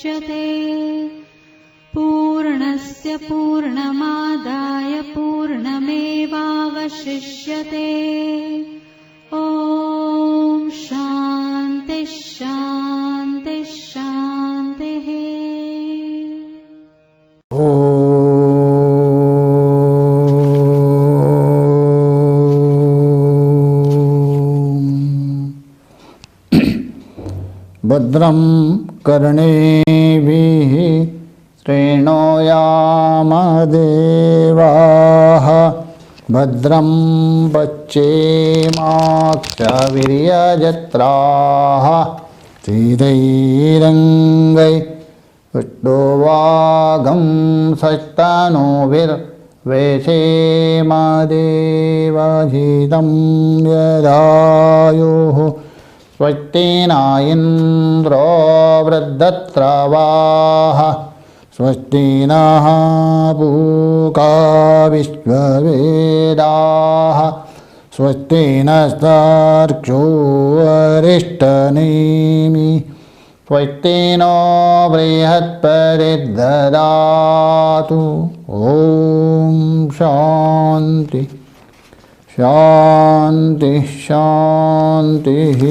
मुच्यते। पूर्णस्य पूर्णमादाय पूर्णमेवावशिष्यते। ॐ शान्ति शान्ति शान्तिः। भद्रं कर्णेभिः शृणुयामदेवाः। भद्रं पश्येमाक्षवीर्यजत्राः। स्थिरैरङ्गैस्तुष्टुवागं सस्तनूभिर्वेशेमदेवहितं यदायुः। स्वस्ति न इन्द्रो वृद्धत्रवाः। स्वस्ति नः पूषा विश्ववेदाः। स्वस्ति नस्तार्क्ष्यो अरिष्टनेमिः। स्वस्ति नो बृहस्पतिर्दधातु। ॐ शान्ति शान्ति शान्तिः।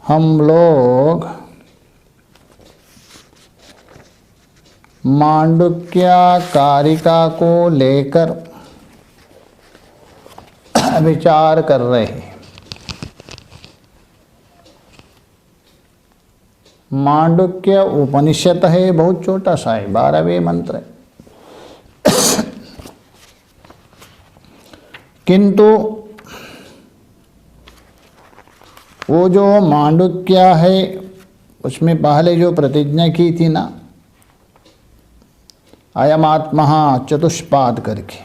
हम लोग मांडुक्य कारिका को लेकर विचार कर रहे हैं। मांडुक्य उपनिषद है, बहुत छोटा सा है, 12वें मंत्र है। किंतु वो जो मांडुक्य है उसमें पहले जो प्रतिज्ञा की थी ना, अयम आत्मा चतुष्पाद करके,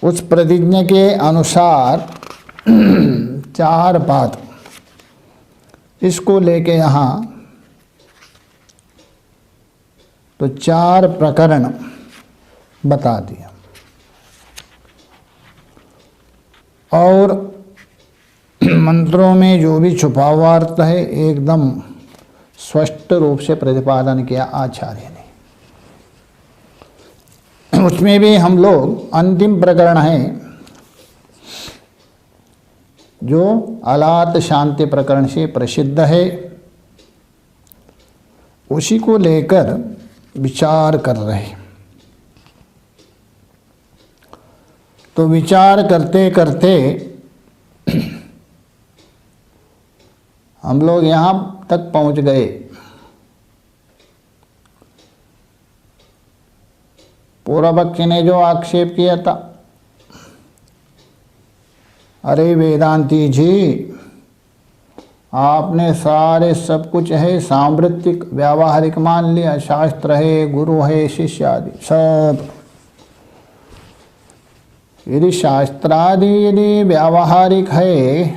उस प्रतिज्ञा के अनुसार 4 बात इसको लेके यहाँ तो 4 प्रकरण बता दिया और मंत्रों में जो भी छुपा हुआ अर्थ है एकदम स्पष्ट रूप से प्रतिपादन किया आचार्य ने। उसमें भी हम लोग अंतिम प्रकरण है जो अलात शांति प्रकरण से प्रसिद्ध है, उसी को लेकर विचार कर रहे हैं। तो विचार करते करते हम लोग यहाँ तक पहुँच गए। पूर्व पक्षी ने जो आक्षेप किया था, अरे वेदांती जी, आपने सारे सब कुछ है सांवृत्तिक व्यावहारिक मान लिया, शास्त्र है, गुरु है, शिष्य आदि सब। यदि शास्त्रादि यदि व्यावहारिक है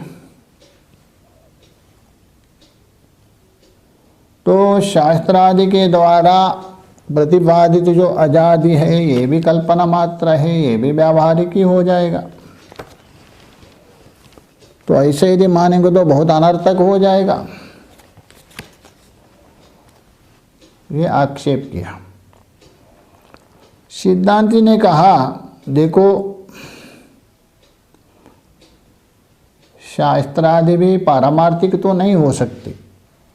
तो शास्त्रादि के द्वारा प्रतिपादित जो आजादी है ये भी कल्पना मात्र है, ये भी व्यावहारिक ही हो जाएगा। तो ऐसे यदि मानेंगे तो बहुत अनर्थक हो जाएगा। ये आक्षेप किया। सिद्धांति ने कहा, देखो शास्त्रादि भी पारमार्थिक तो नहीं हो सकती।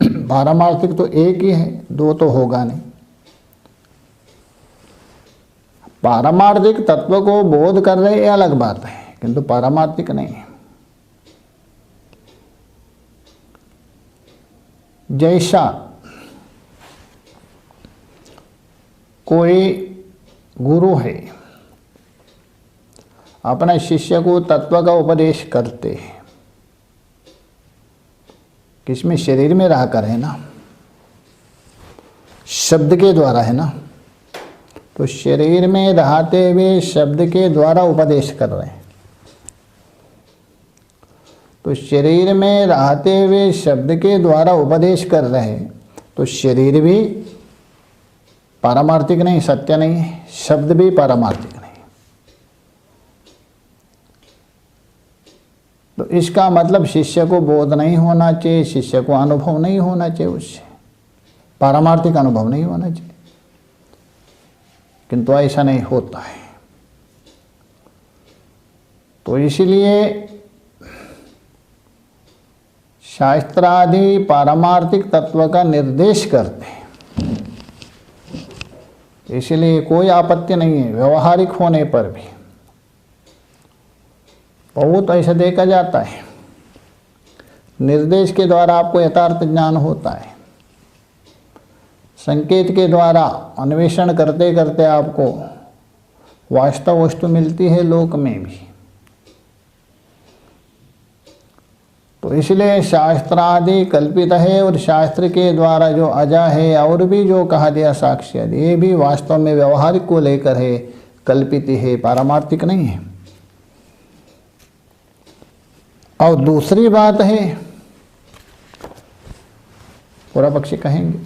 पारमार्थिक तो एक ही है, 2 तो होगा नहीं। पारमार्थिक तत्व को बोध कर रहे ये अलग बात है, किंतु पारमार्थिक नहीं है। जैसा कोई गुरु है अपने शिष्य को तत्व का उपदेश करते हैं, किसमें? शरीर में रहकर है ना, शब्द के द्वारा है ना। तो शरीर में रहते हुए शब्द के द्वारा उपदेश कर रहे हैं। तो शरीर में रहते हुए शब्द के द्वारा उपदेश कर रहे हैं, तो शरीर भी पारमार्थिक नहीं, सत्य नहीं है, शब्द भी पारमार्थिक नहीं। तो इसका मतलब शिष्य को बोध नहीं होना चाहिए, शिष्य को अनुभव नहीं होना चाहिए, उससे पारमार्थिक अनुभव नहीं होना चाहिए, किंतु ऐसा नहीं होता है। तो इसलिए शास्त्रादि पारमार्थिक तत्व का निर्देश करते हैं, इसलिए कोई आपत्ति नहीं है व्यवहारिक होने पर भी। बहुत ऐसा देखा जाता है, निर्देश के द्वारा आपको यथार्थ ज्ञान होता है, संकेत के द्वारा अन्वेषण करते करते आपको वास्तव वस्तु मिलती है लोक में भी। तो इसलिए शास्त्रादि कल्पित है, और शास्त्र के द्वारा जो अजा है और भी जो कहा दिया साक्ष्य, ये भी वास्तव में व्यवहारिक को लेकर है, कल्पित है, पारमार्थिक नहीं है। और दूसरी बात है, पूरा पक्षी कहेंगे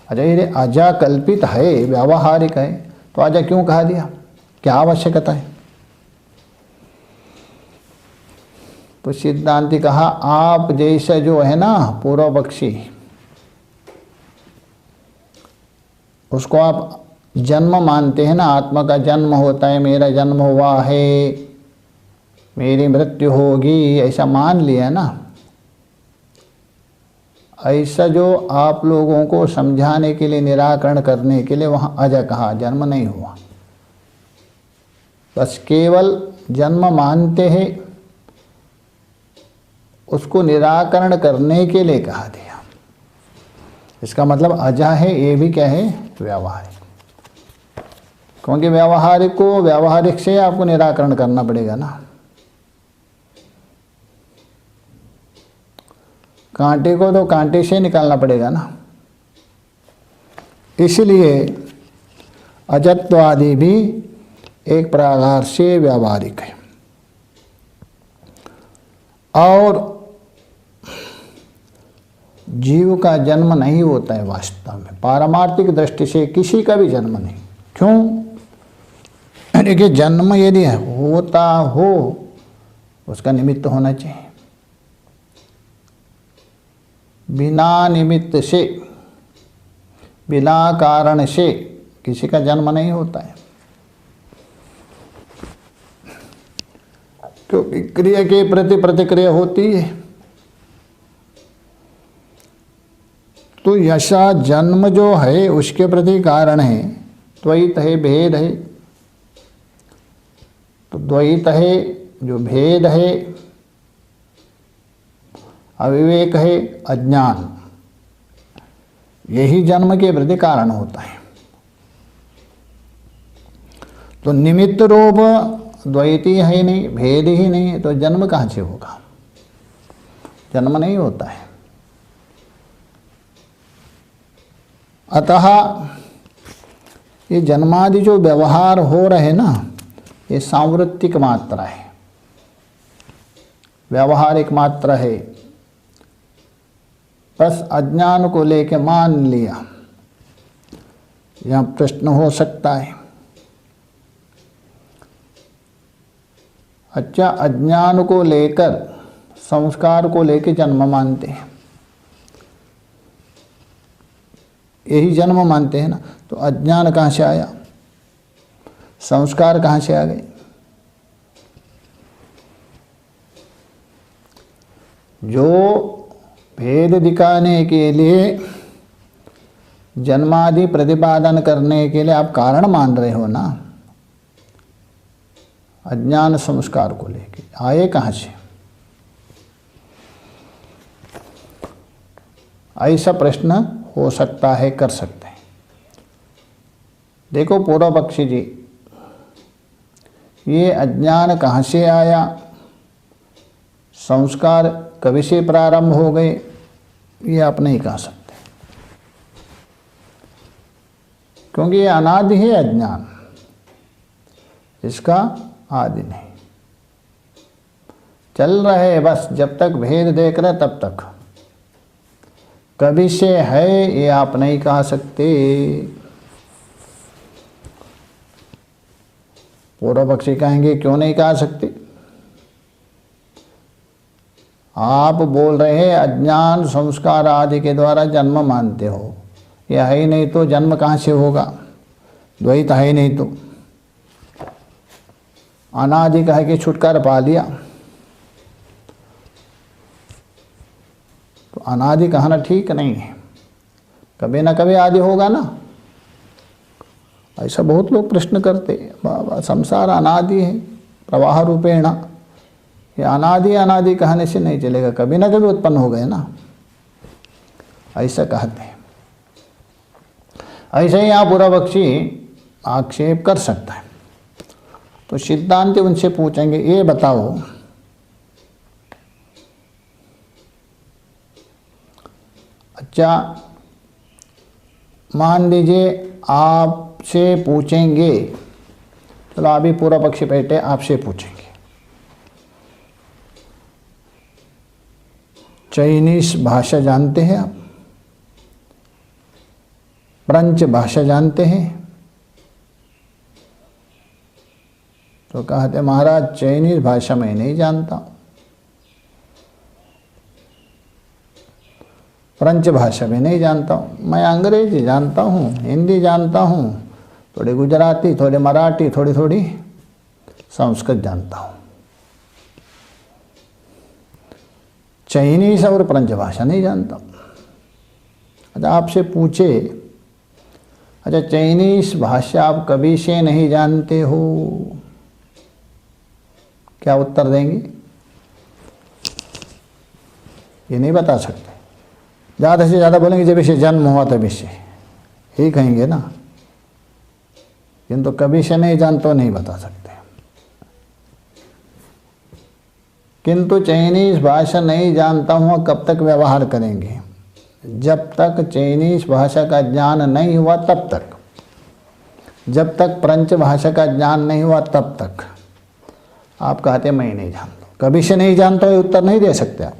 अजा ये अजा कल्पित है, व्यावहारिक है, तो अजा क्यों कहा दिया, क्या आवश्यकता है? तो सिद्धांति कहा आप जैसा जो है ना पूर्व पक्षी, उसको आप जन्म मानते हैं ना, आत्मा का जन्म होता है, मेरा जन्म हुआ है, मेरी मृत्यु होगी, ऐसा मान लिया ना। ऐसा जो आप लोगों को समझाने के लिए, निराकरण करने के लिए वहाँ अजा कहा, जन्म नहीं हुआ, बस केवल जन्म मानते हैं, उसको निराकरण करने के लिए कहा दिया। इसका मतलब अजा है, ये भी क्या है, व्यावहारिक, क्योंकि व्यावहारिक को व्यावहारिक से आपको निराकरण करना पड़ेगा ना। कांटे को तो कांटे से निकालना पड़ेगा ना। इसलिए अजत्वादि भी एक प्रकार से व्यावहारिक है। और जीव का जन्म नहीं होता है वास्तव में, पारमार्थिक दृष्टि से किसी का भी जन्म नहीं। क्यों? देखिए, जन्म यदि होता हो उसका निमित्त होना चाहिए, बिना निमित्त से, बिना कारण से किसी का जन्म नहीं होता है, क्योंकि क्रिया के प्रति प्रतिक्रिया होती है। तो यशा जन्म जो है उसके प्रति कारण है, द्वैत है, भेद है। तो द्वैत है, जो भेद है, अविवेक है, अज्ञान, यही जन्म के प्रति कारण होता है। तो निमित्त रूप द्वैती है नहीं, भेद ही नहीं है, तो जन्म कहाँ से होगा? जन्म नहीं होता है। अतः ये जन्मादि जो व्यवहार हो रहे ना, ये सांवृत्तिक मात्रा है, व्यावहारिक मात्रा है, बस अज्ञान को लेके मान लिया। यहाँ प्रश्न हो सकता है, अच्छा अज्ञान को लेकर, संस्कार को लेकर जन्म मानते हैं, यही जन्म मानते हैं ना, तो अज्ञान कहाँ से आया, संस्कार कहाँ से आ गए? जो भेद दिखाने के लिए, जन्मादि प्रतिपादन करने के लिए आप कारण मान रहे हो ना, अज्ञान संस्कार को लेके आए कहाँ से? ऐसा प्रश्न हो सकता है, कर सकते हैं। देखो पूर्व पक्षी जी, ये अज्ञान कहाँ से आया, संस्कार कभी से प्रारंभ हो गए, ये आप नहीं कह सकते, क्योंकि ये अनादि है अज्ञान, इसका आदि नहीं। चल रहे बस, जब तक भेद देख रहे तब तक, कभी से है ये आप नहीं कह सकते। पूर्व पक्षी कहेंगे क्यों नहीं कह सकते? आप बोल रहे हैं अज्ञान संस्कार आदि के द्वारा जन्म मानते हो, यह है ही नहीं तो जन्म कहाँ से होगा, द्वैत है ही नहीं तो। अनादि कह के छुटकारा पा लिया, तो अनादि कहना ठीक नहीं है, कभी ना कभी आदि होगा ना। ऐसा बहुत लोग प्रश्न करते, बाबा संसार अनादि है प्रवाह रूपेण, ये अनादि अनादि कहने से नहीं चलेगा, कभी ना कभी उत्पन्न हो गए ना, ऐसा कहते हैं। ऐसे ही यहाँ पूरा पक्षी आक्षेप कर सकता है। तो सिद्धांत उनसे पूछेंगे, ये बताओ अच्छा, मान लीजिए आपसे पूछेंगे, चलो अभी पूरा पक्षी बैठे आपसे पूछेंगे, चाइनीस भाषा जानते हैं आप, फ्रेंच भाषा जानते हैं? तो कहते महाराज चाइनीस भाषा मैं नहीं जानता, फ्रेंच भाषा भी नहीं जानता हूँ, मैं अंग्रेजी जानता हूँ, हिंदी जानता हूँ, थोड़ी गुजराती, थोड़ी मराठी, थोड़ी थोड़ी संस्कृत जानता हूँ, चाइनीस और फ्रेंच भाषा नहीं जानता। अच्छा आपसे पूछे, अच्छा चाइनीस भाषा आप कभी से नहीं जानते हो, क्या उत्तर देंगे? ये नहीं बता सकते, ज़्यादा से ज़्यादा बोलेंगे जब इसे जन्म हुआ तभी से, यही कहेंगे ना, किंतु कभी से नहीं जानते नहीं बता सकते। किंतु चाइनीस भाषा नहीं जानता हूँ कब तक व्यवहार करेंगे? जब तक चाइनीस भाषा का ज्ञान नहीं हुआ तब तक, जब तक फ्रेंच भाषा का ज्ञान नहीं हुआ तब तक। आप कहते मैं नहीं जानता, कभी से नहीं जानता, ये उत्तर नहीं दे सकते आप।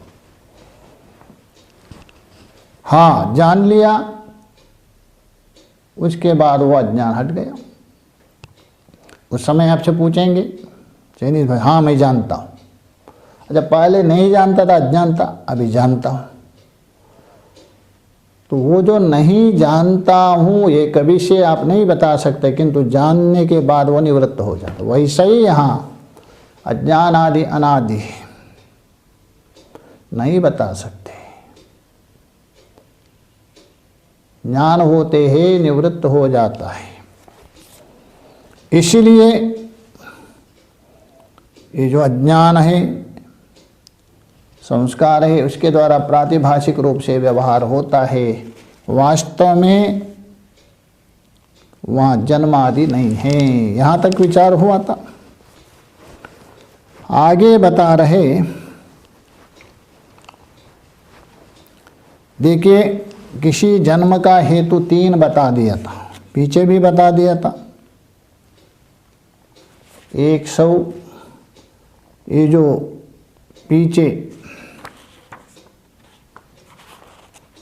हाँ जान लिया, उसके बाद वो अज्ञान हट गया। उस समय आपसे पूछेंगे चाइनीस भाई, हाँ मैं जानता हूँ। अच्छा पहले नहीं जानता था, अज्ञान था, अभी जानता हूँ। तो वो जो नहीं जानता हूँ ये कभी से आप नहीं बता सकते, किंतु जानने के बाद वो निवृत्त हो जाता। वैसे ही यहाँ अज्ञान आदि अनादि नहीं बता सकते, ज्ञान होते ही निवृत्त हो जाता है। इसलिए ये जो अज्ञान है, संस्कार है, उसके द्वारा प्रातिभाषिक रूप से व्यवहार होता है, वास्तव में वहाँ जन्म आदि नहीं है। यहाँ तक विचार हुआ था। आगे बता रहे, देखिए किसी जन्म का हेतु 3 बता दिया था, पीछे भी बता दिया था। 100 ये जो पीछे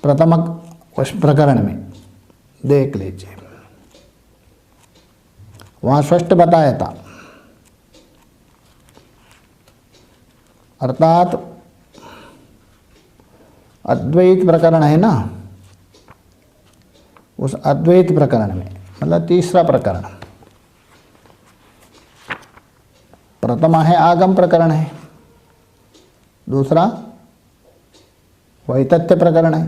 प्रथम उस प्रकरण में देख लीजिए, वहाँ स्पष्ट बताया था। अर्थात अद्वैत प्रकरण है ना, उस अद्वैत प्रकरण में मतलब तीसरा प्रकरण, प्रथमा है आगम प्रकरण है, दूसरा वैतथ्य प्रकरण है,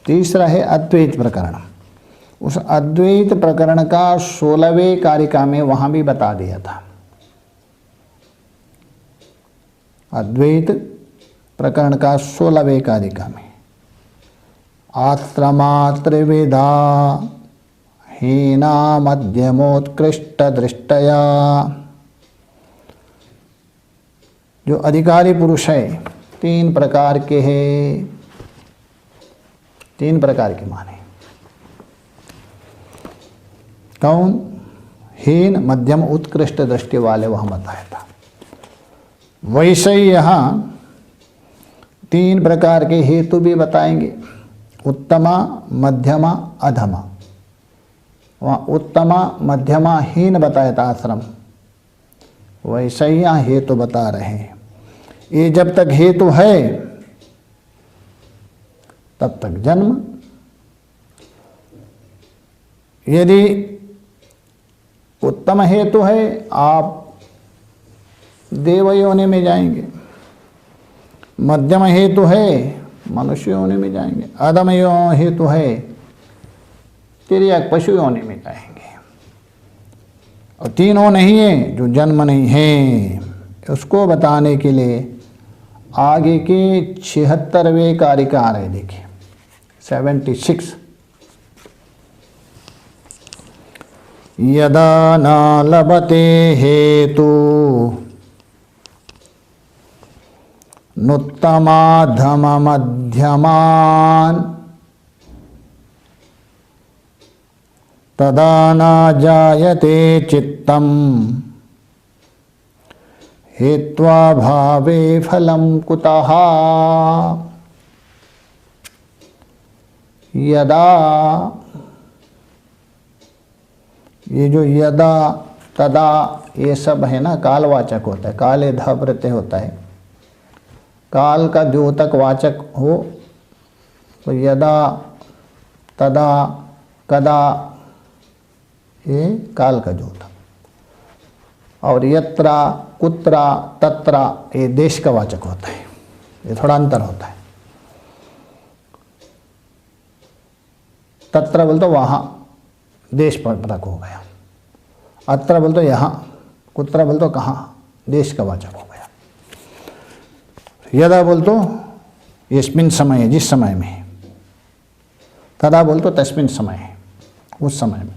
तीसरा है अद्वैत प्रकरण। उस अद्वैत प्रकरण का 16वें कारिका में वहाँ भी बता दिया था। अद्वैत प्रकरण का 16वें कारिका में आत्रमात्रिविधा हीना मध्यमोत्कृष्ट दृष्टया, जो अधिकारी पुरुष है 3 प्रकार के हैं, 3 प्रकार के माने। कौन? हीन, मध्यम, उत्कृष्ट दृष्टि वाले, वह बताया था। वैसे ही यहाँ 3 प्रकार के हेतु भी बताएंगे, उत्तमा, मध्यमा, अधमा। वहाँ उत्तमा, मध्यमा, हीन बताया था आश्रम, वैसे ही यहाँ हेतु बता रहे हैं। ये जब तक हेतु है तब तक जन्म। यदि उत्तम हेतु है, आप देव योनि में जाएंगे। मध्यम हेतु है, मनुष्य योनि में जाएंगे। अधम हेतु है, तिर्यक पशु योनि में जाएंगे। और तीनों नहीं है, जो जन्म नहीं है, उसको बताने के लिए आगे के 76वें कारिका है, देखिए 76। यदा न लभते हेतु नुत्तमाधम मध्यमान तदा न जायते चित्तम हेत्वा भावे फलम कुतः। यदा, ये जो यदा तदा ये सब है ना, कालवाचक होता है। काले ध प्रत्यय होता है। काल का द्योतक वाचक हो तो यदा तदा कदा, ये काल का द्योतक। और यत्रा कुत्रा तत्रा ये देश का वाचक होता है। ये थोड़ा अंतर होता है। तत्र बोल तो वहाँ, देश परक हो गया। अत्र बोल तो यहाँ, कुत्र बोल तो कहाँ, देश का वाचक हो गया। यदा बोल तो यस्मिन् समय, जिस समय में। तदा बोल तो तस्मिन् समय, उस समय में।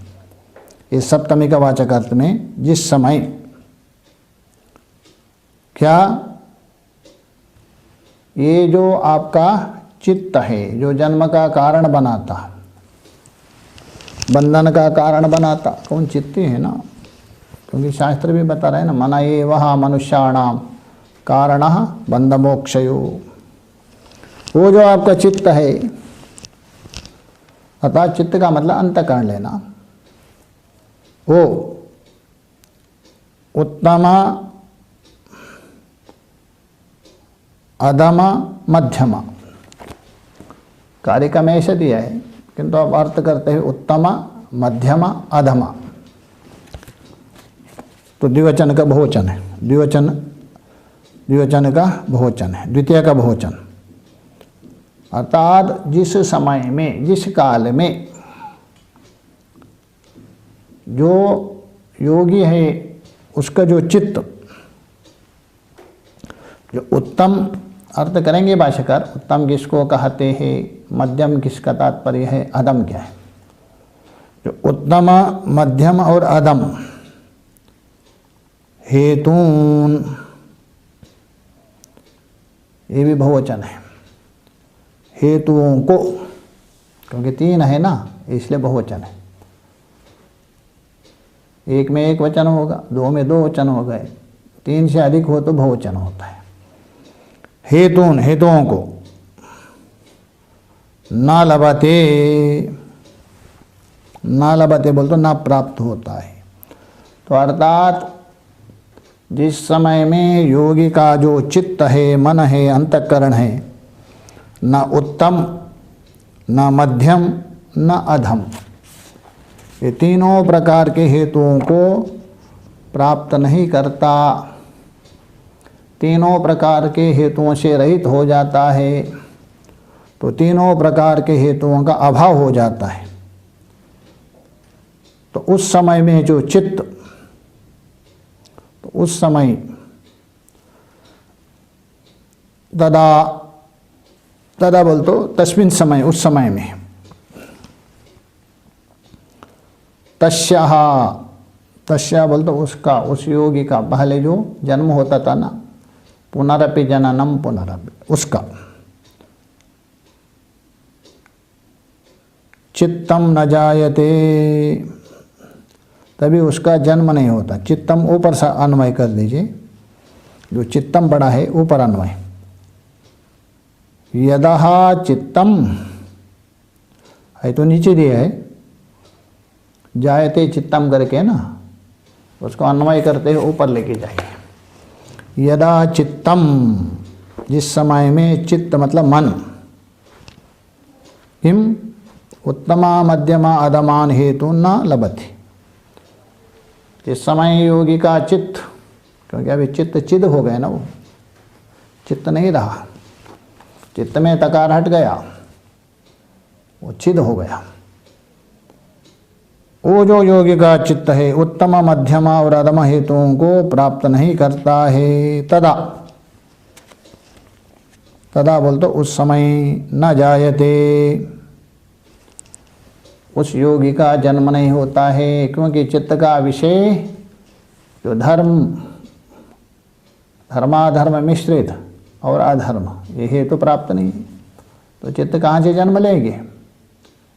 इस सप्तमी का वाचक अर्थ में जिस समय। क्या? ये जो आपका चित्त है, जो जन्म का कारण बनाता, बंधन का कारण बनाता, कौन? चित्त है ना। क्योंकि शास्त्र भी बता रहे हैं ना, मन ये वह मनुष्याणाम कारण बंध मोक्षयो। वो जो आपका चित्त है, अर्थात चित्त का मतलब अंतःकरण लेना, वो उत्तम अधम मध्यम कारिका में ऐसे दिया है, किंतु आप अर्थ करते हैं उत्तम मध्यम अधम। तो द्विवचन का बहुवचन है। द्विवचन का बहुवचन है, द्वितीय का बहुवचन। अर्थात जिस समय में, जिस काल में जो योगी है उसका जो चित्त, जो उत्तम अर्थ करेंगे भाष्यकार, उत्तम किसको कहते हैं, मध्यम किसका तात्पर्य है, अधम क्या है। जो उत्तम मध्यम और अधम हेतून, ये भी बहुवचन है। हेतुओं को, क्योंकि तीन है ना, इसलिए बहुवचन है। एक में एक वचन होगा, दो में दो वचन हो गए, तीन से अधिक हो तो बहुवचन होता है। हेतून, हेतुओं को। ना लभते, ना लभते बोल तो ना प्राप्त होता है। तो अर्थात जिस समय में योगी का जो चित्त है, मन है, अंतःकरण है, न उत्तम न मध्यम न अधम, ये तीनों प्रकार के हेतुओं को प्राप्त नहीं करता, तीनों प्रकार के हेतुओं से रहित हो जाता है, तो तीनों प्रकार के हेतुओं का अभाव हो जाता है। तो उस समय में जो चित्त, तो उस समय तदा बोल तो तस्मिन् समय, उस समय में। तस्याः, तस्या बोल तो उसका, उस योगी का, पहले जो जन्म होता था ना, पुनरपि जननम पुनरपि, उसका चित्तम न जायते, तभी उसका जन्म नहीं होता। चित्तम ऊपर सा अन्वय कर दीजिए, जो चित्तम बड़ा है ऊपर अन्वय। यदहा चित्तम है तो नीचे दिया है, जायते चित्तम करके ना, उसको अन्वय करते हुए ऊपर लेके जाइए। यदा चित्तम, जिस समय में चित्त मतलब मन किम उत्तमा मध्यमा अधमान हेतु न लभति, जिस समय योगी का चित्त, क्योंकि अभी चित्त चिद हो गए ना, वो चित्त नहीं रहा, चित्त में तकार हट गया, वो चिद हो गया। वो जो योगी का चित्त है उत्तम मध्यमा और अधम हेतुओं को प्राप्त नहीं करता है, तदा तदा बोल तो उस समय न जायते, उस योगी का जन्म नहीं होता है, क्योंकि चित्त का विषय जो धर्माधर्म मिश्रित और अधर्म ये हेतु प्राप्त नहीं, तो चित्त कहाँ से जन्म लेंगे,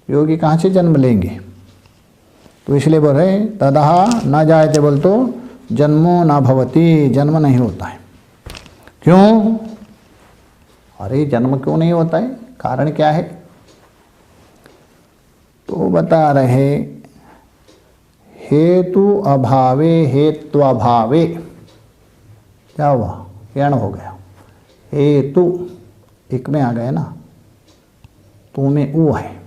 योगी कहाँ से जन्म लेंगे। तो इसलिए बोल रहे तदा न जायते बोल तो जन्मो न भवति, जन्म नहीं होता है। क्यों? अरे जन्म क्यों नहीं होता है, कारण क्या है? तो बता रहे हेतु अभावे हेत्वाभावे, क्या हुआ, यण हो गया, हेतु एक में आ गए ना, तू में ऊ है,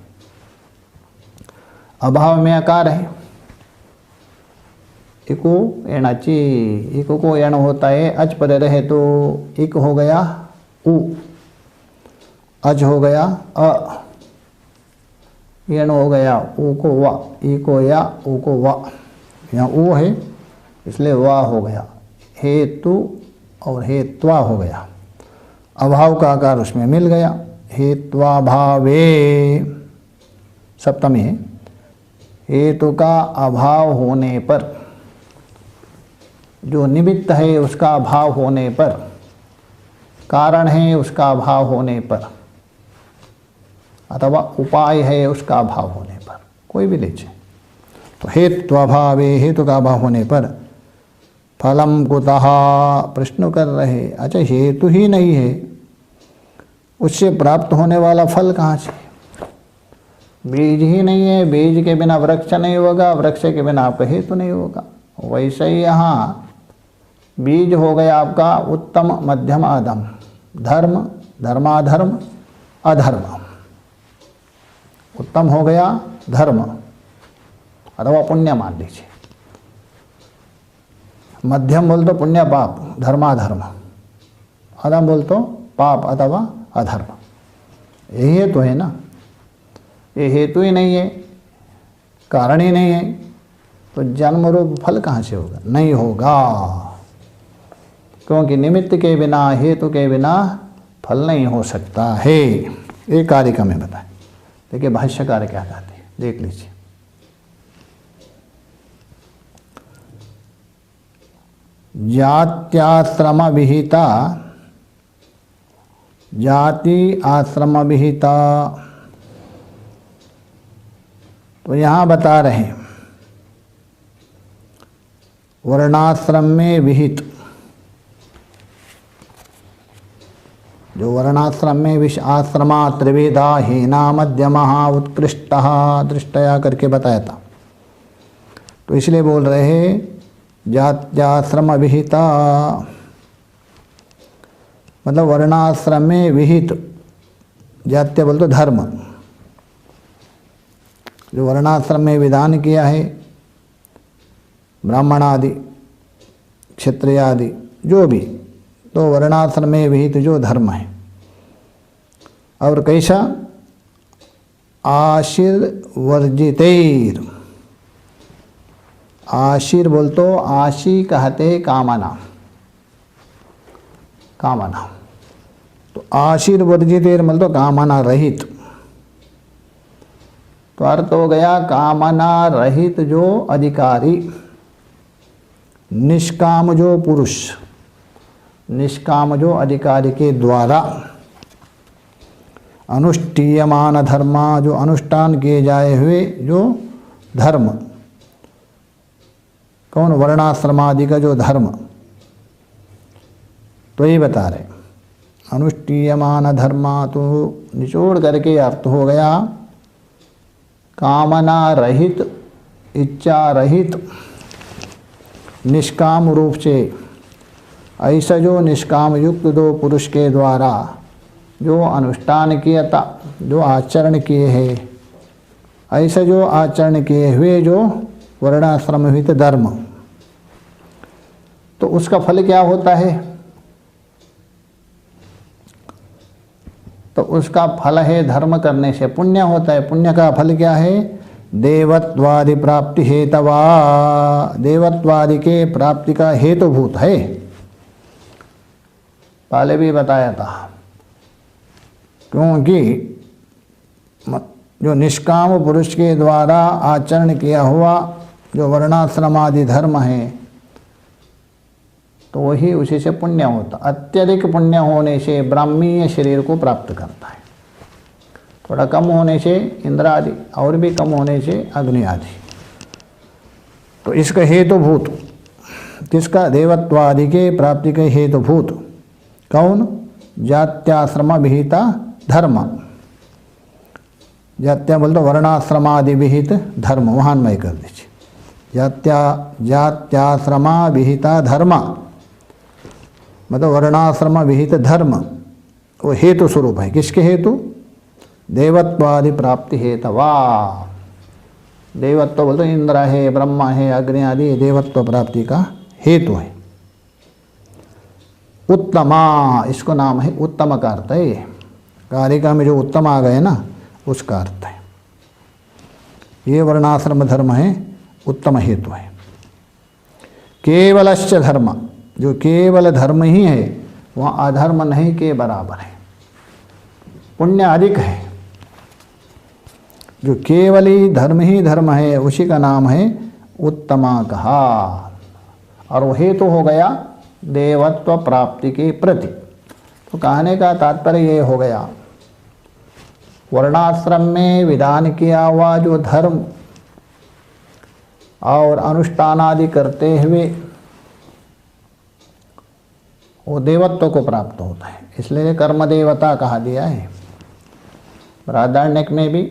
अभाव में आकार है, इको एणाची, इको को एण होता है, अच पर रहे तो इक हो गया उ, अज हो गया अ, एण हो गया ऊ को वा, ई को या ऊ को वा, यहाँ ऊ है इसलिए वा हो गया, हेतु और हेत्वा हो गया, अभाव का आकार उसमें मिल गया, हेत्वाभावे सप्तमी है, हेतु का अभाव होने पर, जो निमित्त है उसका अभाव होने पर, कारण है उसका अभाव होने पर, अथवा उपाय है उसका अभाव होने पर, कोई भी लीजिए। तो हेत्वाभावे, हेतु का अभाव होने पर, फलम कुतः, प्रश्न कर रहे, अच्छा हेतु ही नहीं है, उससे प्राप्त होने वाला फल कहाँ से? बीज ही नहीं है, बीज के बिना वृक्ष नहीं होगा, वृक्ष के बिना आपका हेतु नहीं होगा। वैसे ही यहाँ बीज हो गया आपका उत्तम मध्यम अधम, धर्म धर्माधर्म अधर्म, उत्तम हो गया धर्म अथवा पुण्य मान लीजिए, मध्यम बोल तो पुण्य पाप धर्माधर्म, अधम बोल तो पाप अथवा अधर्म, यही हेतु है ना। ये हेतु ही नहीं है, कारण ही नहीं है, तो जन्म रूप फल कहाँ से होगा? नहीं होगा, क्योंकि निमित्त के बिना, हेतु के बिना फल नहीं हो सकता है। एक कार्य का मैं बताएं, देखिए भाष्यकार क्या कहते हैं, देख लीजिए। जात्याश्रम विहिता, जाति आश्रम विहिता, तो यहाँ बता रहे हैं वर्णाश्रम में विहित, जो वर्णाश्रम में विष आश्रमा त्रिवेदा हीना मध्यमा उत्कृष्टः दृष्टया करके बताया था, तो इसलिए बोल रहे हैं जात्याश्रम विहिता, मतलब वर्णाश्रम में विहित, जात्य बोल तो धर्म, जो वर्णाश्रम में विधान किया है, ब्राह्मण आदि क्षत्रिय आदि जो भी, तो वर्णाश्रम में विहित जो धर्म है। और कैसा? आशीर्वर्जितैर, आशीर बोल तो आशी कहते कामना, कामना, तो आशीर्वर्जितैर मतलब तो कामना रहित, तो अर्थ हो गया कामना रहित जो अधिकारी, निष्काम जो पुरुष, निष्काम जो अधिकारी के द्वारा अनुष्ठीयमान धर्मा, जो अनुष्ठान किए जाए हुए जो धर्म, कौन? वर्णाश्रमादि का जो धर्म, तो ये बता रहे अनुष्ठीयमान धर्मा, तो निचोड़ करके अर्थ हो गया कामना रहित, इच्छा रहित, निष्काम रूप से ऐसा जो निष्काम युक्त दो पुरुष के द्वारा जो अनुष्ठान किया था, जो आचरण किए हैं, ऐसा जो आचरण किए हुए जो वर्णाश्रम विहित धर्म, तो उसका फल क्या होता है? तो उसका फल है धर्म करने से पुण्य होता है। पुण्य का फल क्या है? देवत्वादि प्राप्ति हेतवा, देवत्वादि के प्राप्ति का हेतुभूत है। पहले भी बताया था, क्योंकि जो निष्काम पुरुष के द्वारा आचरण किया हुआ जो वर्णाश्रम आदि धर्म है, तो वही उसी से पुण्य होता। अत्यधिक पुण्य होने से ब्राह्मीय शरीर को प्राप्त करता है, थोड़ा कम होने से इंद्र आदि, और भी कम होने से अग्नि आदि। तो इसका हेतुभूत किसका? देवत्वादि के प्राप्ति के हेतुभूत कौन? जात्याश्रम विहिता धर्म। जात्या बोलते वर्णाश्रमादि विहित धर्म, वहां मैं कर दीजिए। जात्याश्रमा विहिता धर्म मतलब वर्णाश्रम विहित धर्म, वो हेतु स्वरूप है। किसके हेतु? देवत्वादि प्राप्ति हेतवा। देवत्व बोलते इंद्र है, ब्रह्मा है, अग्नि आदि देवत्व प्राप्ति का हेतु है। उत्तमा, इसको नाम है उत्तम का अर्थ है। कारिका में जो उत्तम आ गए ना, उसका अर्थ है ये वर्णाश्रम धर्म है, उत्तम हेतु है। केवलश्च धर्म, जो केवल धर्म ही है वहाँ अधर्म नहीं के बराबर है, पुण्य अधिक है। जो केवल ही धर्म है उसी का नाम है उत्तमा कहा। और वो हेतु हो गया देवत्व प्राप्ति के प्रति। तो कहने का तात्पर्य ये हो गया, वर्णाश्रम में विधान किया हुआ जो धर्म और अनुष्ठान आदि करते हुए वो देवत्व को प्राप्त होता है, इसलिए कर्म देवता कहा दिया है। बृहदारण्यक में भी,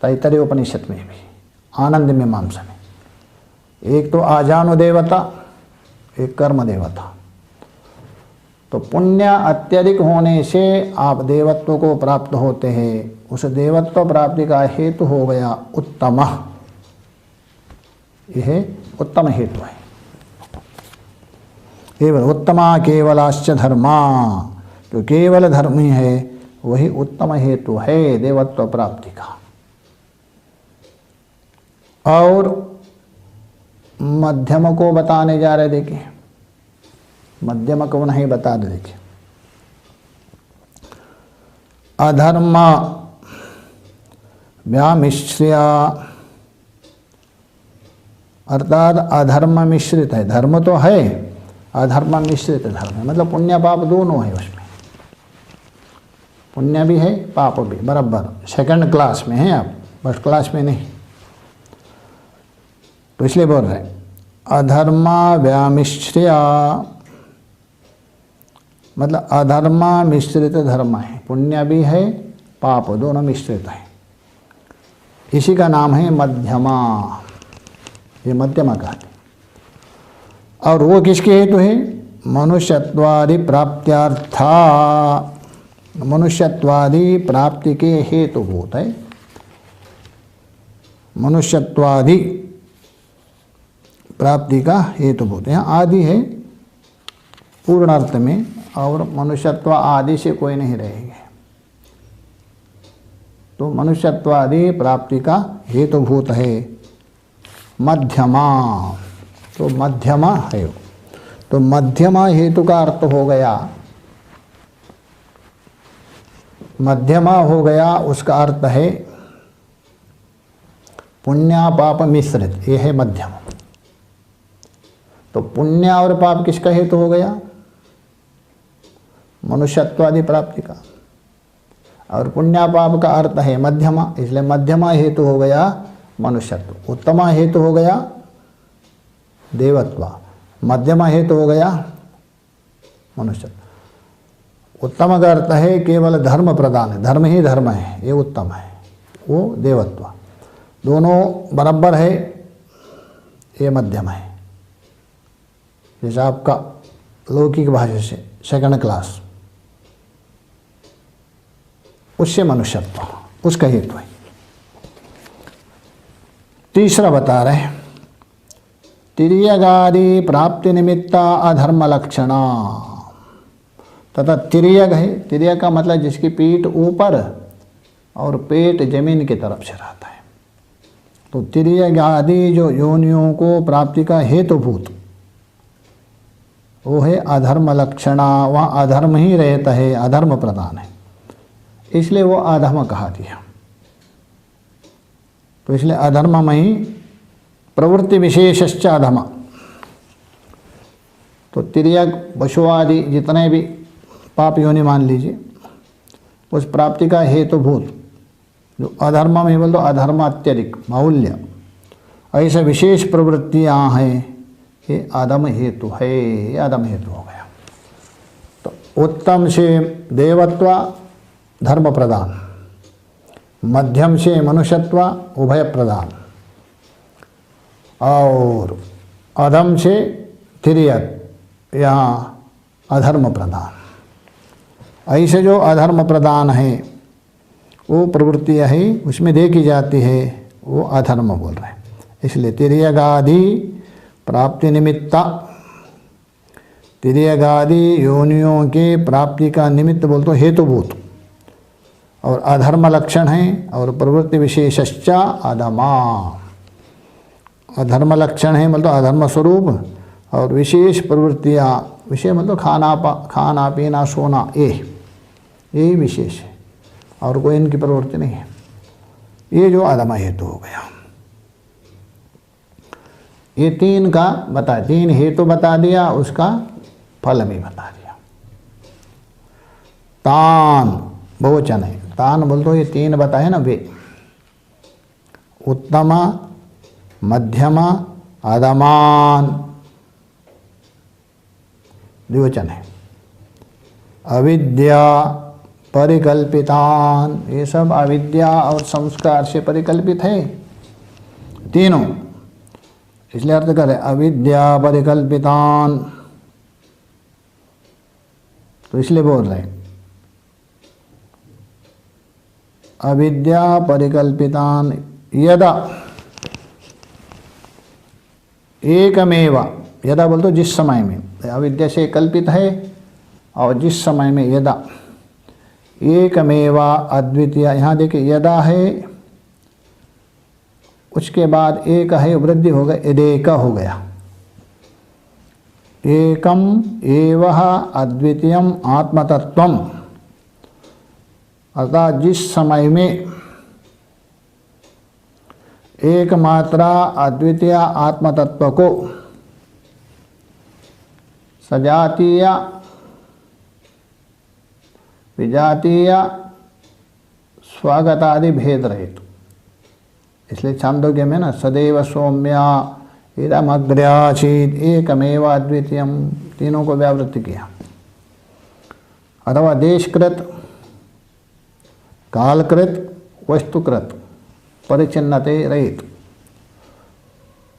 तैत्तरीय उपनिषद में भी, आनंद मीमांसा में, एक तो आजानु देवता, एक कर्म देवता। तो पुण्य अत्यधिक होने से आप देवत्व को प्राप्त होते हैं। उस देवत्व प्राप्ति का हेतु हो गया उत्तम, यह उत्तम हेतु है। केवल उत्तमा केवलाश्च धर्मा, जो केवल धर्म ही है वही उत्तम हेतु है देवत्व प्राप्ति का। और मध्यम को बताने जा रहे, देखिए मध्यम को नहीं बता रहे। देखिए अधर्म व्यामिश्र्या, अर्थात अधर्म मिश्रित है। धर्म तो है, अधर्म मिश्रित धर्म है, मतलब पुण्य पाप दोनों है उसमें। पुण्य भी है, पाप भी बराबर, सेकंड क्लास में है आप, फर्स्ट क्लास में नहीं। तो इसलिए बोल रहे अधर्मा व्यामिश्र्या, मतलब अधर्मा मिश्रित धर्म है, पुण्य भी है पाप दोनों मिश्रित है। इसी का नाम है मध्यमा, ये मध्यमा कहते। और वो किसके हेतु है? मनुष्यत्वादि प्राप्त्यार्था, मनुष्यत्वादि प्राप्ति के हेतुभूत है। मनुष्यत्वादि प्राप्ति का हेतुभूत, यहाँ आदि है पूर्ण अर्थ में, और मनुष्यत्व आदि से कोई नहीं रहेंगे। तो मनुष्यत्वादि प्राप्ति का हेतुभूत है मध्यमा। तो मध्यमा है, तो मध्यमा हेतु का अर्थ हो गया, मध्यमा हो गया, उसका अर्थ है पुण्य पाप मिश्रित, ये है मध्यम। तो पुण्य और पाप किसका हेतु हो गया? मनुष्यत्वादि प्राप्ति का। और पुण्य पाप का अर्थ है मध्यमा, इसलिए मध्यमा हेतु हो गया मनुष्यत्व, उत्तमा हेतु हो गया देवत्व, मध्यमा हेतु हो गया मनुष्यत्व। उत्तम का अर्थ है केवल धर्म प्रदान है, धर्म ही धर्म है, ये उत्तम है, वो देवत्व। दोनों बराबर है, ये मध्यम है। जैसे आपका लौकिक भाषा से सेकंड क्लास, उससे मनुष्यत्व, उसका हेतु है। तीसरा बता रहे हैं, तिर्यगादि प्राप्ति निमित्ता अधर्म लक्षणा। तथा तिर्यग है, तिर्यग का मतलब जिसकी पीठ ऊपर और पेट जमीन की तरफ से रहता है। तो तिर्यग आदि जो योनियों को प्राप्ति का हेतुभूत, वो है अधर्म लक्षणा। वहाँ अधर्म ही रहता है, अधर्म प्रधान है, इसलिए वो अधर्म कहा दिया। तो इसलिए अधर्म में ही प्रवृत्ति विशेषश्च अधर्म। तो तिर्यक पशु आदि जितने भी पाप योनि मान लीजिए, उस प्राप्ति का हेतुभूत जो अधर्म में बोल दो, अधर्म अत्यधिक बाहुल्य, ऐसे विशेष प्रवृत्तियाँ हैं, ये अधम हेतु है, ये अधम हेतु हो गया। तो उत्तम से देवत्व धर्म प्रदान, मध्यम से मनुष्यत्व उभय प्रदान, और अधम से तिर्यक यहाँ अधर्म प्रदान। ऐसे जो अधर्म प्रदान है वो प्रवृत्तियाँ ही उसमें देखी जाती है, वो अधर्म बोल रहे हैं। इसलिए तिर्यगादि प्राप्ति निमित्ता, तिर्यगादि योनियों के प्राप्ति का निमित्त बोल तो हेतुभूत, और अधर्म लक्षण है, और प्रवृत्ति विशेषश्च अधमा। अधर्म लक्षण है मतलब अधर्म स्वरूप, और विशेष प्रवृत्तियाँ, विषय मतलब खाना पीना सोना, यही विशेष है, और कोई इनकी प्रवृत्ति नहीं है। ये जो अधम हेतु हो गया। ये तीन का बता, तीन हेतु बता दिया, उसका फल भी बता दिया। तान बहुवचन है, तान बोल तो ये तीन बताए ना वे, उत्तम मध्यम अधमान, द्विवचन है। अविद्या परिकल्पितान, ये सब अविद्या और संस्कार से परिकल्पित है तीनों, इसलिए अर्थ करें अविद्या परिकल्पितान। तो इसलिए बोल रहे अविद्या परिकल्पितान यदा, एकमेव, यदा बोल तो जिस समय में, अविद्या से कल्पित है, और जिस समय में यदा, एकमेवा अद्वितीय। यहाँ देखिए यदा है, उसके बाद एक है, वृद्धि हो गया, यदेक हो गया। एकम एवह अद्वितीयम आत्मतत्वम, अर्थात जिस समय में एकमात्रा अद्वितीय आत्मतत्व को सजातीय विजातीय स्वागतादि भेद रहित, इसलिए छांदोग्य में ना सदैव सौम्या इदमग्र्यासीत् एकमेव अद्वितीयम, तीनों को व्यावृत्ति किया। अथवा देशकृत कालकृत वस्तुकृत परिचिन्नते रहित,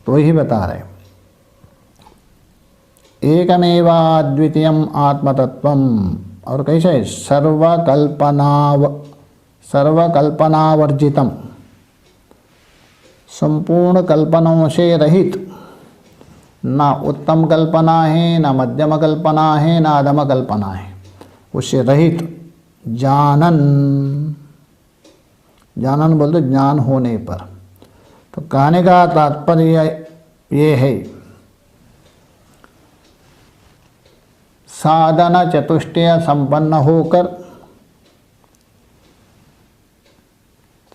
तो ही बता रहे एकमेवाद्वितीयम आत्मतत्वम। और कैसे है, सर्वकल्पनावर्जितम, संपूर्ण कल्पनाओं से रहित, ना उत्तम कल्पना है, ना मध्यम कल्पना है, ना अधम कल्पना है, उससे रहित। जानन, जानन बोलते ज्ञान होने पर। तो कहने का तात्पर्य ये है, साधना चतुष्टय संपन्न होकर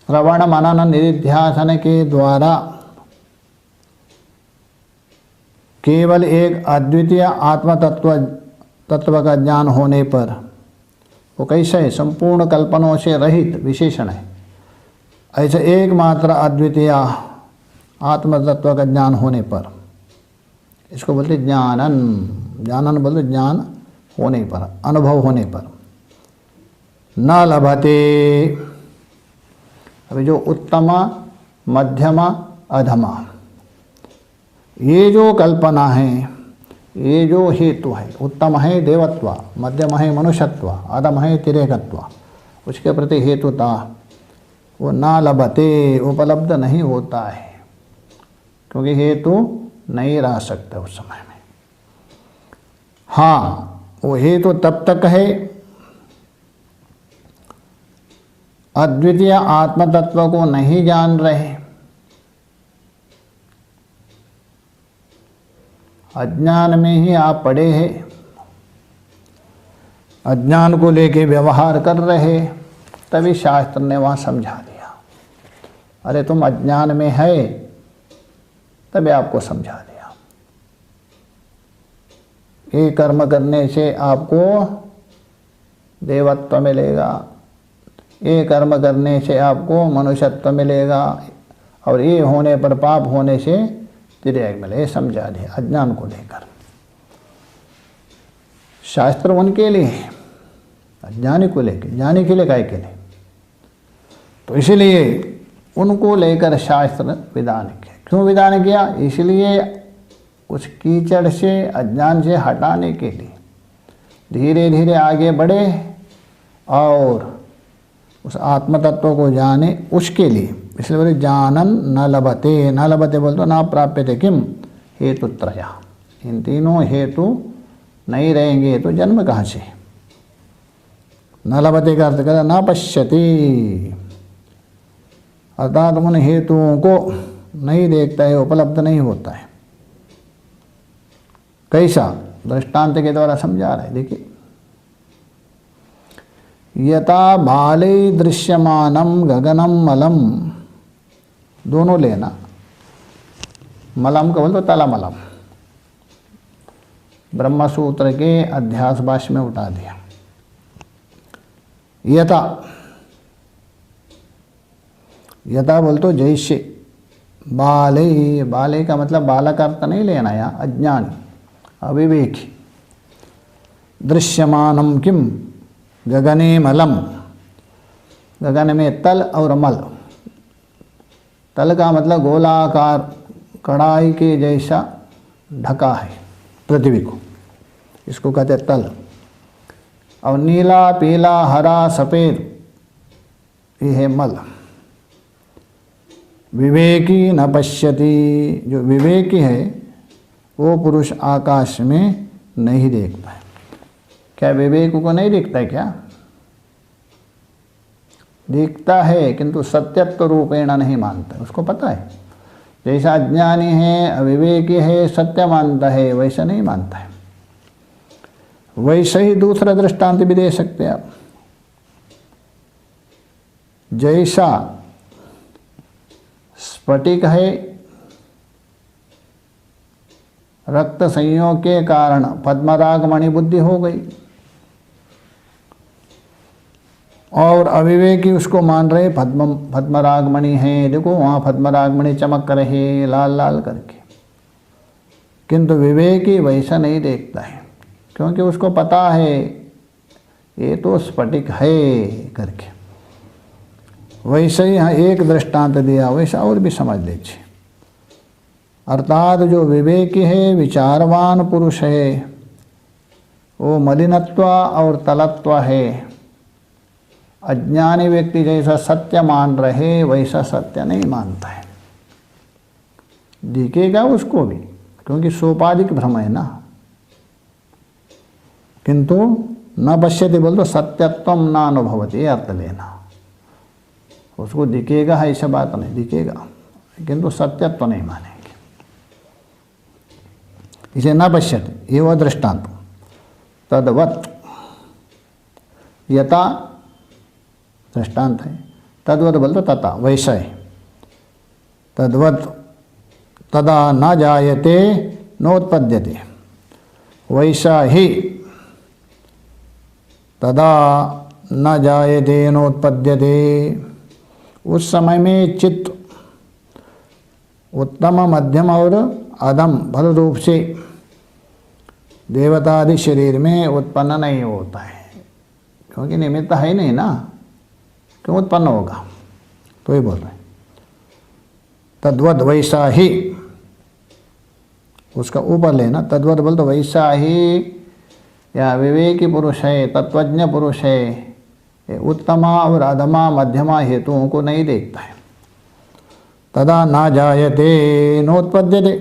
श्रवण मनन निधिध्यासन के द्वारा केवल एक अद्वितीय आत्म तत्व का ज्ञान होने पर, वो कैसे है, संपूर्ण कल्पनाओं से रहित विशेषण है, ऐसे एकमात्र अद्वितीय आत्म तत्व का ज्ञान होने पर, इसको बोलते ज्ञानन। ज्ञानन बोलते ज्ञान होने पर, अनुभव होने पर। न लभते, अभी जो उत्तम मध्यम अधमा, ये जो कल्पना है ये जो हेतु है, उत्तम है देवत्व, मध्यम है मनुष्यत्व, अधम है तिरेकत्व, उसके प्रति हेतुता वो ना लभते, उपलब्ध नहीं होता है, क्योंकि हेतु नहीं रह सकता उस समय में। हाँ, वो हेतु तब तक है अद्वितीय आत्म तत्व को नहीं जान रहे, अज्ञान में ही आप पड़े हैं, अज्ञान को लेके व्यवहार कर रहे, तभी शास्त्र ने वहाँ समझा दिया। अरे तुम अज्ञान में है, तभी आपको समझा दिया। ये कर्म करने से आपको देवत्व मिलेगा, ये कर्म करने से आपको मनुष्यत्व मिलेगा, और ये होने पर पाप होने से तिर्यक मिले, ये समझा दिया अज्ञान को लेकर। शास्त्र उनके लिए है, अज्ञानी को लेकर, ज्ञानी के लिए काय के लिए। तो इसलिए उनको लेकर शास्त्र विधान किया। क्यों विधान किया? इसलिए उस कीचड़ से, अज्ञान से हटाने के लिए धीरे धीरे आगे बढ़े और उस आत्म तत्व को जाने, उसके लिए। इसलिए बोले जानन न लभते, न लभते बोल तो ना प्राप्यते किम हेतुत्रया, इन तीनों हेतु नहीं रहेंगे तो जन्म कहाँ से। न लभते का अर्थ कर न पश्यति, अर्थात उन हेतुओं को नहीं देखता है, उपलब्ध नहीं होता है। कैसा? दृष्टांत के द्वारा समझा रहे। देखिए, यथा बाले दृश्यमानम गगनम मलम, दोनों लेना। मलम का बोल तो तला मलम, ब्रह्म सूत्र के अध्यास भाष्य में उठा दिया। यथा, यथा बोल तो जैसे, बाले, बाले का मतलब बालक अर्थ नहीं लेना यहाँ, अज्ञानी अविवेकी। दृश्यमानम किम गगने मलम, गगन में तल और मल। तल का मतलब गोलाकार कढ़ाई के जैसा ढका है पृथ्वी को, इसको कहते हैं तल। और नीला पीला हरा सफ़ेद, ये है मल। विवेकी न पश्यति, जो विवेकी है वो पुरुष आकाश में नहीं देखता है। क्या विवेक को नहीं दिखता है क्या? दिखता है, किंतु सत्यत्व रूपेण नहीं मानता, उसको पता है। जैसा अज्ञानी है, अविवेकी है, सत्य मानता है, वैसा नहीं मानता है। वैसे ही दूसरा दृष्टांत भी दे सकते हैं आप। जैसा स्फटिक है, रक्त संयोग के कारण पद्मराग मणि बुद्धि हो गई, और अविवेकी उसको मान रहे पद्मराग मणि है, देखो वहाँ पद्मराग मणि चमक रहे लाल लाल करके। किंतु विवेकी वैसा नहीं देखता है, क्योंकि उसको पता है ये तो स्फटिक है करके। वैसे ही यहाँ एक दृष्टांत दिया, वैसा और भी समझ लीजिए। अर्थात जो विवेकी है, विचारवान पुरुष है, वो मलिनत्व और तलत्व है। अज्ञानी व्यक्ति जैसा सत्य मान रहे वैसा सत्य नहीं मानता है। दिखेगा उसको भी, क्योंकि सोपाधिक भ्रम है ना। किंतु न पश्यति बोल तो सत्यत्वम न अनुभवति, अर्थ लेना। उसको दिखेगा है, ऐसा बात नहीं, दिखेगा किंतु सत्यत्व नहीं मानेंगे, इसे न पश्यति। ये वह दृष्टांत। तद्वत्, यथा दृष्टांत है, तद्वत् बोल तो तथा, वैसा है। तद्वत् तदा न जायते नोत्पद्यते, वैसा ही तदा न जायते नोत्पद्यते। उस समय में चित्त उत्तम, मध्यम और अधम भल रूप से देवतादि शरीर में उत्पन्न नहीं होता है, क्योंकि निमित्त है नहीं ना, क्यों उत्पन्न होगा? तो ये बोल रहे तद्वद वैसा ही उसका ऊपर लेना, तद्वत बोल तो वैसा ही या विवेकी पुरुष है, तत्वज्ञ पुरुष है, ये उत्तमा और अधमा मध्यमा हेतुओं को नहीं देखता है। तदा ना जायते नोत्पद्यते,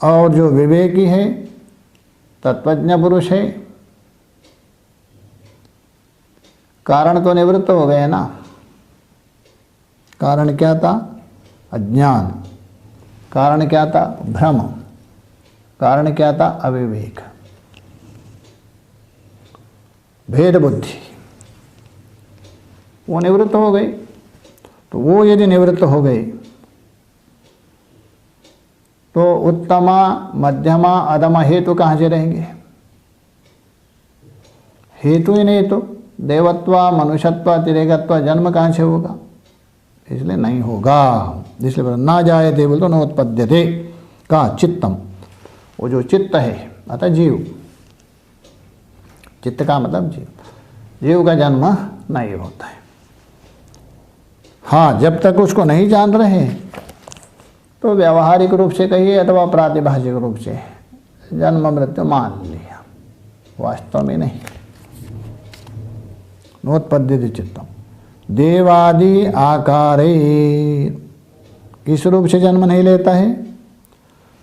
और जो विवेकी है, तत्वज्ञ पुरुष है, कारण तो निवृत्त हो गए ना। कारण क्या था? अज्ञान। कारण क्या था? भ्रम। कारण क्या था? अविवेक, भेद बुद्धि, वो निवृत्त हो गई। तो वो यदि निवृत्त हो गई तो उत्तमा मध्यमा अधमा हेतु कहाँ से रहेंगे? हेतु ही नहीं तो देवत्व मनुष्यत्व तिरेगत्व जन्म कहाँ से होगा? इसलिए नहीं होगा। इसलिए ना जायते बोल तो नोत्पद्यते का चित्तम, वो जो चित्त है अतः जीव, चित्त का मतलब जीव, जीव का जन्म नहीं होता है। हाँ, जब तक उसको नहीं जान रहे तो व्यावहारिक रूप से कहिए अथवा प्रातिभाषिक रूप से जन्म मृत्यु मान लिया, वास्तव में नहीं। नोत्पद्यते चित्तम देवादि आकारे, किस रूप से जन्म नहीं लेता है?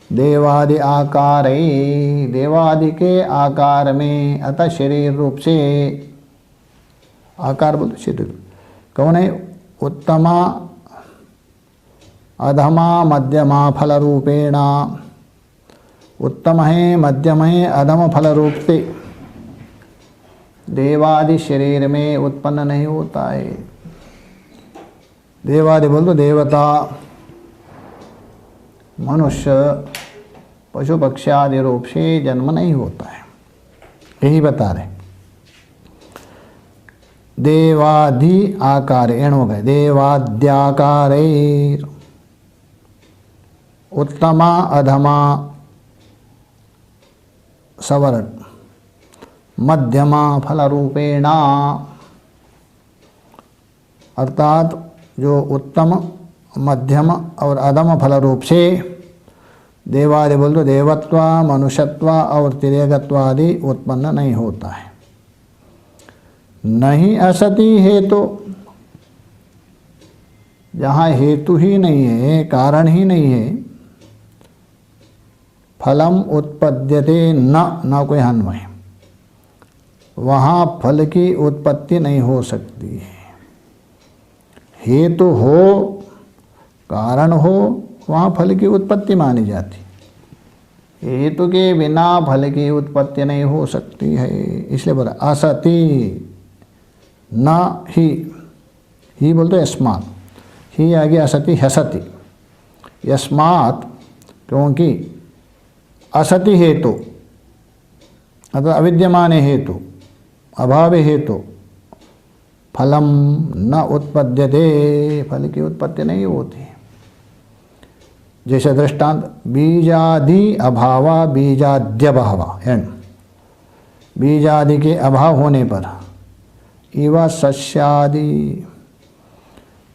देवादि आकारे, देवादि के आकार में, अतः शरीर रूप से। आकार बोलते शरीर कौन है? उत्तमा अधमा मध्यमा फल रूपेण, उत्तम है, मध्यम है, अधम फल रूप से देवादि शरीर में उत्पन्न नहीं होता है। देवादि बोल तो देवता, मनुष्य, पशु पक्षी आदि रूप से जन्म नहीं होता है, यही बता रहे। देवादि आकारे एण हो गए, देवाद्याकारे, उत्तमा अधमा सवर्ण, मध्यमा फल रूपेण, अर्थात जो उत्तम मध्यम और अधम फल रूप से देवादि बोल तो देवत्व मनुष्यत्व और तिर्यगत्वादि उत्पन्न नहीं होता है। नहीं असति हेतु, जहाँ हेतु ही नहीं है, कारण ही नहीं है, फलम उत्पद्यते न कोई अन्वय, वहाँ फल की उत्पत्ति नहीं हो सकती है। हेतु हो, कारण हो, वहाँ फल की उत्पत्ति मानी जाती। हेतु के बिना फल की उत्पत्ति नहीं हो सकती है। इसलिए बोला असति न ही बोलते यस्मात्, ही आगे असति हसति, यस्मात् क्योंकि असति हेतु अर्थात अविद्यमान हेतु, अभाव हेतु, फलम न उत्पद्यते, फल की उत्पत्ति नहीं होती। जैसे दृष्टांत बीजादि अभावा बीजाद्यभावा, बीजादि के अभाव होने पर इवा सस्यादि,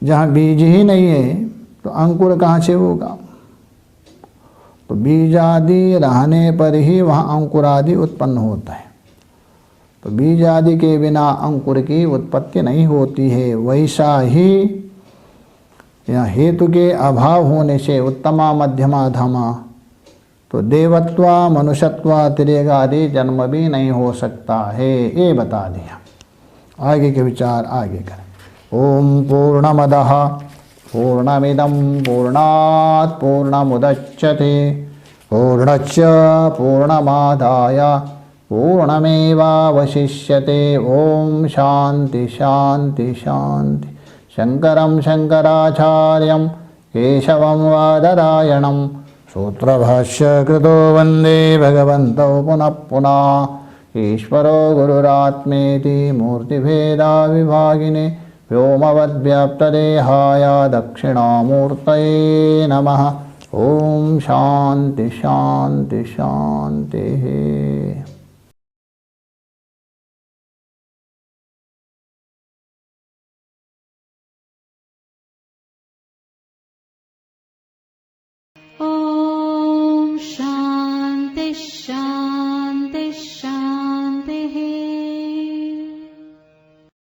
जहाँ बीज ही नहीं है तो अंकुर कहाँ से होगा? तो बीजादि रहने पर ही वहाँ अंकुरादि उत्पन्न होता है। तो बीजादि के बिना अंकुर की उत्पत्ति नहीं होती है। वैसा ही यहाँ हेतु के अभाव होने से उत्तमा मध्यमा अधमा, तो देवत्वा मनुष्यत्वा तिर्यगादि जन्म भी नहीं हो सकता है, ये बता दिया। आगे के विचार आगे करें। ओम पूर्णमदः पूर्णमिदं पूर्णात् पूर्णमुदच्यते पूर्णस्य पूर्णमादाय पूर्णमेवावशिष्यते। ओम शांति शांति शांति। शंकरं शंकराचार्यं केशवं वादरायणं सूत्रभाष्यकृतो वन्दे भगवन्तौ पुनः पुनः। ईश्वरो गुरुरात्मेति मूर्तिभेदाविभागिने व्योमवद्व्याप्तदेहाय दक्षिणामूर्तये नमः। ओम शांति शांति शांति। ॐ शान्तिः